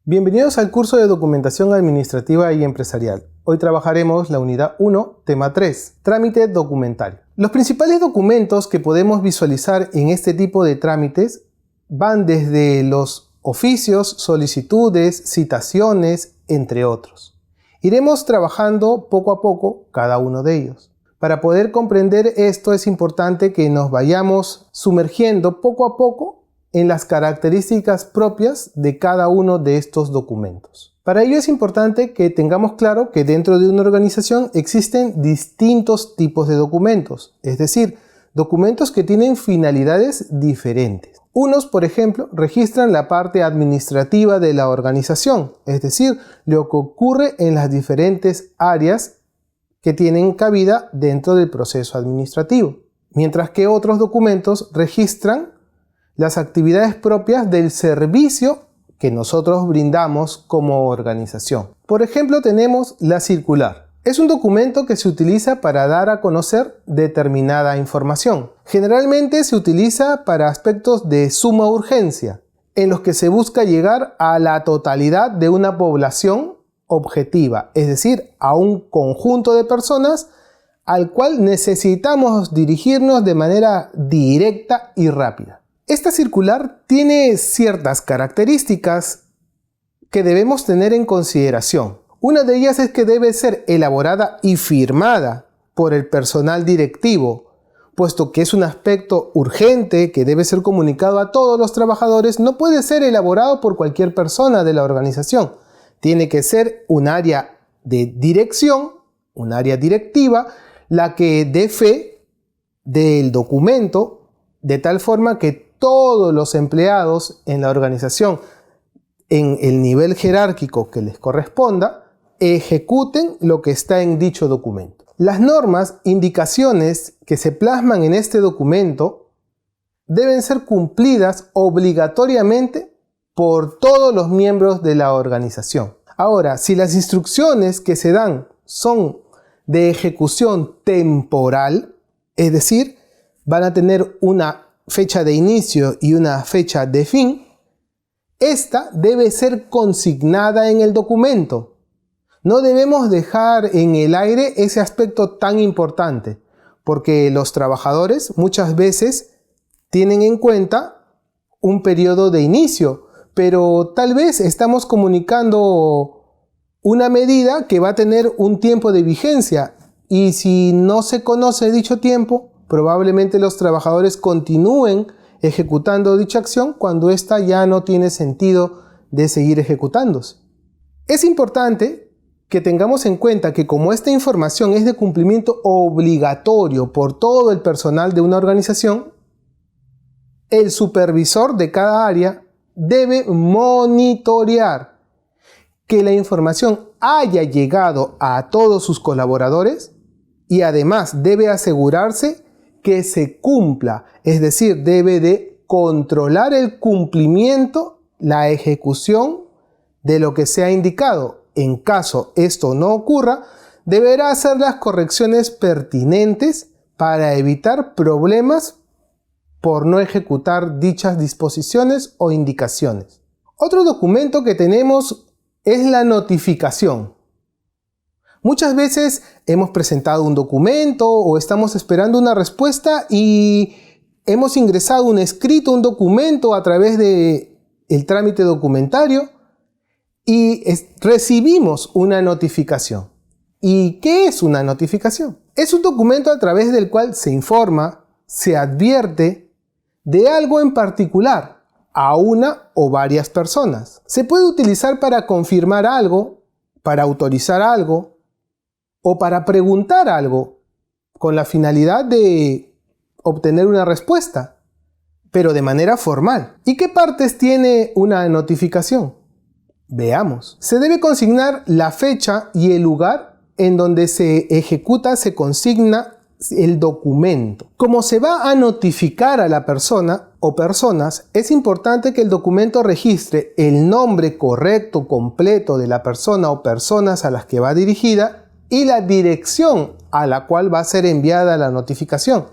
Bienvenidos al curso de Documentación Administrativa y Empresarial. Hoy trabajaremos la unidad 1, tema 3, trámite documentario. Los principales documentos que podemos visualizar en este tipo de trámites van desde los oficios, solicitudes, citaciones, entre otros. Iremos trabajando poco a poco cada uno de ellos. Para poder comprender esto es importante que nos vayamos sumergiendo poco a poco en las características propias de cada uno de estos documentos. Para ello es importante que tengamos claro que dentro de una organización existen distintos tipos de documentos, es decir, documentos que tienen finalidades diferentes. Unos, por ejemplo, registran la parte administrativa de la organización, es decir, lo que ocurre en las diferentes áreas que tienen cabida dentro del proceso administrativo, mientras que otros documentos registran las actividades propias del servicio que nosotros brindamos como organización. Por ejemplo, tenemos la circular. Es un documento que se utiliza para dar a conocer determinada información. Generalmente se utiliza para aspectos de suma urgencia, en los que se busca llegar a la totalidad de una población objetiva, es decir, a un conjunto de personas al cual necesitamos dirigirnos de manera directa y rápida. Esta circular tiene ciertas características que debemos tener en consideración. Una de ellas es que debe ser elaborada y firmada por el personal directivo, puesto que es un aspecto urgente que debe ser comunicado a todos los trabajadores. No puede ser elaborado por cualquier persona de la organización. Tiene que ser un área de dirección, un área directiva, la que dé fe del documento de tal forma que todos los empleados en la organización, en el nivel jerárquico que les corresponda, ejecuten lo que está en dicho documento. Las normas, indicaciones que se plasman en este documento deben ser cumplidas obligatoriamente por todos los miembros de la organización. Ahora, si las instrucciones que se dan son de ejecución temporal, es decir, van a tener una fecha de inicio y una fecha de fin, esta debe ser consignada en el documento. No debemos dejar en el aire ese aspecto tan importante, porque los trabajadores muchas veces tienen en cuenta un periodo de inicio, pero tal vez estamos comunicando una medida que va a tener un tiempo de vigencia, y si no se conoce dicho tiempo, probablemente los trabajadores continúen ejecutando dicha acción cuando ésta ya no tiene sentido de seguir ejecutándose. Es importante que tengamos en cuenta que como esta información es de cumplimiento obligatorio por todo el personal de una organización, el supervisor de cada área debe monitorear que la información haya llegado a todos sus colaboradores y además debe asegurarse que se cumpla, es decir, debe de controlar el cumplimiento, la ejecución de lo que se ha indicado. En caso esto no ocurra, deberá hacer las correcciones pertinentes para evitar problemas por no ejecutar dichas disposiciones o indicaciones. Otro documento que tenemos es la notificación. Muchas veces hemos presentado un documento o estamos esperando una respuesta y hemos ingresado un escrito, un documento a través del trámite documentario y recibimos una notificación. ¿Y qué es una notificación? Es un documento a través del cual se informa, se advierte de algo en particular a una o varias personas. Se puede utilizar para confirmar algo, para autorizar algo, o para preguntar algo con la finalidad de obtener una respuesta, pero de manera formal. ¿Y qué partes tiene una notificación? Veamos. Se debe consignar la fecha y el lugar en donde se ejecuta, se consigna el documento. Como se va a notificar a la persona o personas, es importante que el documento registre el nombre correcto, completo de la persona o personas a las que va dirigida y la dirección a la cual va a ser enviada la notificación.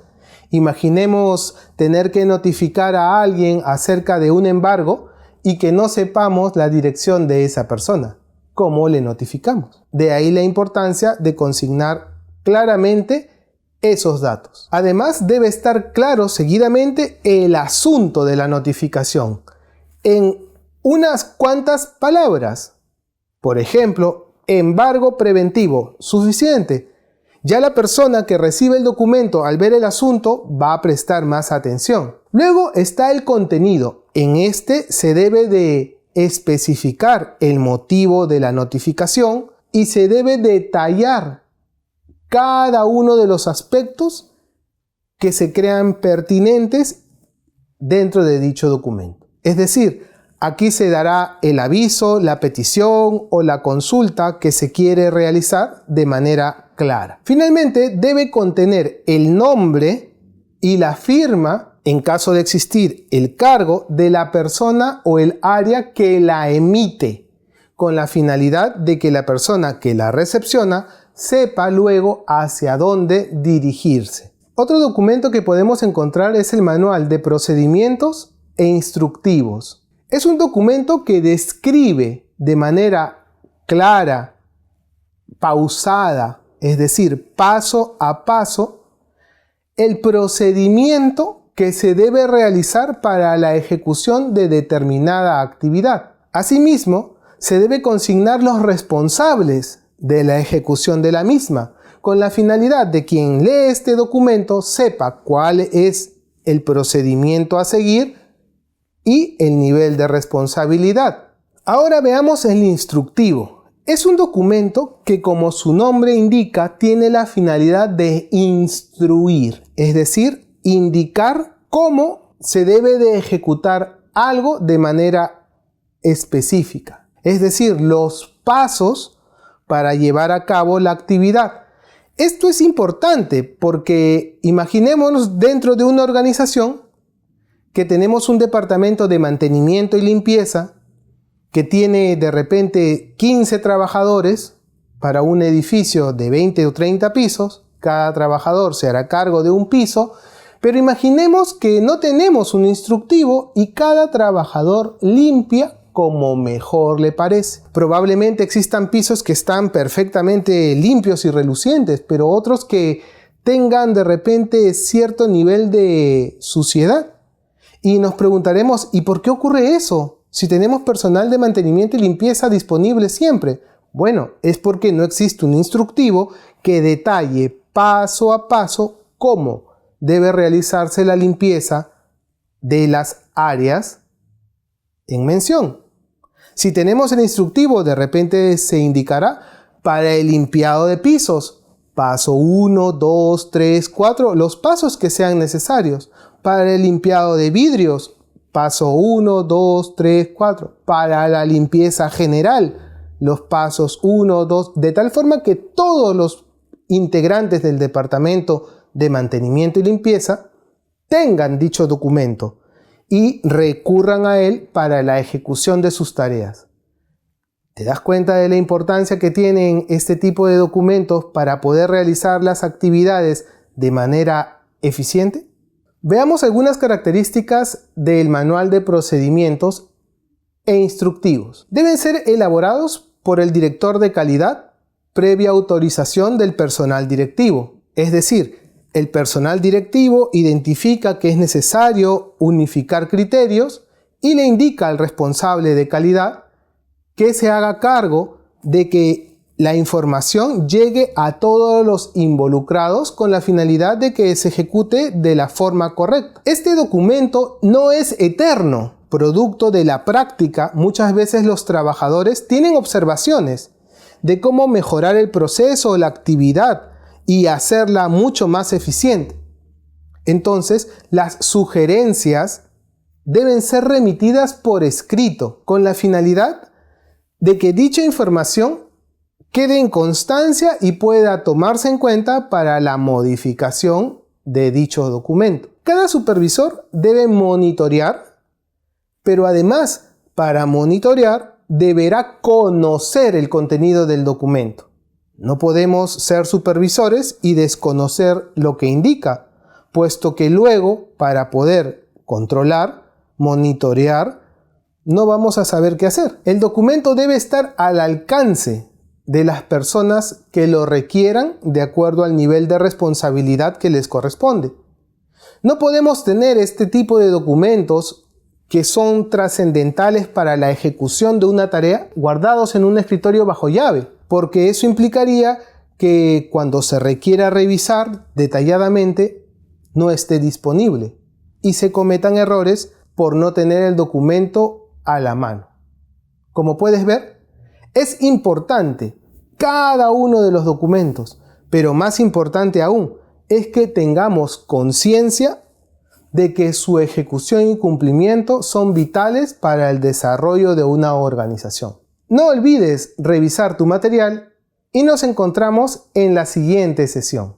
Imaginemos tener que notificar a alguien acerca de un embargo y que no sepamos la dirección de esa persona. ¿Cómo le notificamos? De ahí la importancia de consignar claramente esos datos. Además, debe estar claro seguidamente el asunto de la notificación en unas cuantas palabras. Por ejemplo, embargo preventivo, suficiente. Ya la persona que recibe el documento al ver el asunto va a prestar más atención. Luego está el contenido. En este se debe de especificar el motivo de la notificación y se debe detallar cada uno de los aspectos que se crean pertinentes dentro de dicho documento. Es decir, aquí se dará el aviso, la petición o la consulta que se quiere realizar de manera clara. Finalmente, debe contener el nombre y la firma, en caso de existir el cargo, de la persona o el área que la emite, con la finalidad de que la persona que la recepciona sepa luego hacia dónde dirigirse. Otro documento que podemos encontrar es el Manual de Procedimientos e Instructivos. Es un documento que describe de manera clara, pausada, es decir, paso a paso, el procedimiento que se debe realizar para la ejecución de determinada actividad. Asimismo, se debe consignar los responsables de la ejecución de la misma, con la finalidad de quien lee este documento sepa cuál es el procedimiento a seguir y el nivel de responsabilidad. Ahora veamos el instructivo. Es un documento que, como su nombre indica, tiene la finalidad de instruir, es decir, indicar cómo se debe de ejecutar algo de manera específica, es decir, los pasos para llevar a cabo la actividad. Esto es importante porque imaginémonos dentro de una organización que tenemos un departamento de mantenimiento y limpieza que tiene de repente 15 trabajadores para un edificio de 20 o 30 pisos. Cada trabajador se hará cargo de un piso, pero imaginemos que no tenemos un instructivo y cada trabajador limpia como mejor le parece. Probablemente existan pisos que están perfectamente limpios y relucientes, pero otros que tengan de repente cierto nivel de suciedad. Y nos preguntaremos, ¿y por qué ocurre eso? Si tenemos personal de mantenimiento y limpieza disponible siempre. Bueno, es porque no existe un instructivo que detalle paso a paso cómo debe realizarse la limpieza de las áreas en mención. Si tenemos el instructivo, de repente se indicará para el limpiado de pisos, paso 1, 2, 3, 4, los pasos que sean necesarios. Para el limpiado de vidrios, paso 1, 2, 3, 4. Para la limpieza general, los pasos 1, 2, de tal forma que todos los integrantes del departamento de mantenimiento y limpieza tengan dicho documento y recurran a él para la ejecución de sus tareas. ¿Te das cuenta de la importancia que tienen este tipo de documentos para poder realizar las actividades de manera eficiente? Veamos algunas características del Manual de Procedimientos e Instructivos. Deben ser elaborados por el director de calidad previa autorización del personal directivo. Es decir, el personal directivo identifica que es necesario unificar criterios y le indica al responsable de calidad que se haga cargo de que la información llegue a todos los involucrados con la finalidad de que se ejecute de la forma correcta. Este documento no es eterno. Producto de la práctica, muchas veces los trabajadores tienen observaciones de cómo mejorar el proceso o la actividad y hacerla mucho más eficiente. Entonces, las sugerencias deben ser remitidas por escrito con la finalidad de que dicha información quede en constancia y pueda tomarse en cuenta para la modificación de dicho documento. Cada supervisor debe monitorear, pero además, para monitorear, deberá conocer el contenido del documento. No podemos ser supervisores y desconocer lo que indica, puesto que luego, para poder controlar, monitorear, no vamos a saber qué hacer. El documento debe estar al alcance de las personas que lo requieran de acuerdo al nivel de responsabilidad que les corresponde. No podemos tener este tipo de documentos que son trascendentales para la ejecución de una tarea guardados en un escritorio bajo llave, porque eso implicaría que cuando se requiera revisar detalladamente no esté disponible y se cometan errores por no tener el documento a la mano. Como puedes ver, es importante cada uno de los documentos, pero más importante aún es que tengamos conciencia de que su ejecución y cumplimiento son vitales para el desarrollo de una organización. No olvides revisar tu material y nos encontramos en la siguiente sesión.